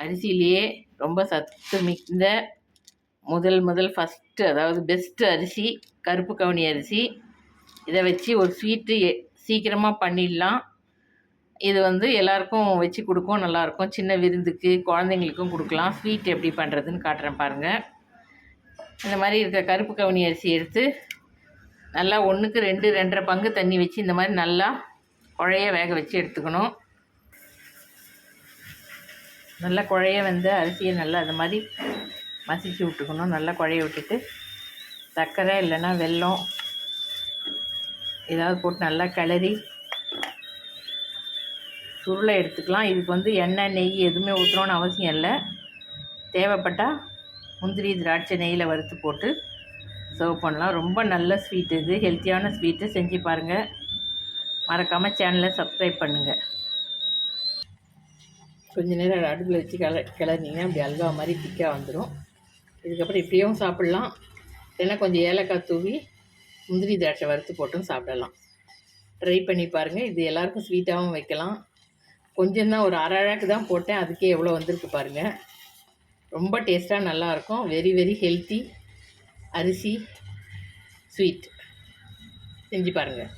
அரிசியிலேயே ரொம்ப சத்து மிகுந்த ஃபஸ்ட்டு, அதாவது பெஸ்ட்டு அரிசி கருப்பு கவுனி அரிசி. இதை வச்சு ஒரு ஸ்வீட்டு சீக்கிரமாக பண்ணிடலாம். இது எல்லாருக்கும் வச்சு கொடுக்கும், நல்லாயிருக்கும். சின்ன விருந்துக்கு குழந்தைங்களுக்கும் கொடுக்கலாம். ஸ்வீட் எப்படி பண்ணுறதுன்னு காட்டுறேன் பாருங்கள். இந்த மாதிரி இருக்க கருப்பு கவுனி அரிசி எடுத்து நல்லா 1க்கு 2, 2.5 பங்கு தண்ணி வச்சு இந்த மாதிரி நல்லா குழைய வேக வச்சு எடுத்துக்கணும். நல்லா குழைய வந்த அரிசியை நல்லா அது மாதிரி மசிச்சு விட்டுக்கணும். நல்லா குழைய விட்டுட்டு சர்க்கரை இல்லைன்னா வெல்லம் ஏதாவது போட்டு நல்லா கிளறி சுருளை எடுத்துக்கலாம். இதுக்கு எண்ணெய் நெய் எதுவுமே ஊற்றணும்னு அவசியம் இல்லை. தேவைப்பட்டால் முந்திரி திராட்சை நெய்யில் வறுத்து போட்டு சர்வ் பண்ணலாம். ரொம்ப நல்ல ஸ்வீட், இது ஹெல்த்தியான ஸ்வீட்டு. செஞ்சு பாருங்கள். மறக்காமல் சேனலை சப்ஸ்கிரைப் பண்ணுங்கள். கொஞ்சம் நேரம் அடுப்பில் வச்சு கிளறினீங்கன்னா அப்படி அல்வா மாதிரி திக்காக வந்துடும். இதுக்கப்புறம் இப்படியும் சாப்பிட்லாம், இல்லைன்னா கொஞ்சம் ஏலக்காய் தூவி முந்திரி திராட்சை வறுத்து போட்டும் சாப்பிடலாம். ட்ரை பண்ணி பாருங்கள். இது எல்லாேருக்கும் ஸ்வீட்டாகவும் வைக்கலாம். கொஞ்சம் தான், ஒரு அரை அழகு தான் போட்டேன், அதுக்கே எவ்வளோ வந்திருக்கு பாருங்கள். ரொம்ப டேஸ்ட்டாக நல்லாயிருக்கும். வெரி வெரி ஹெல்த்தி அரிசி ஸ்வீட். செஞ்சு பாருங்கள்.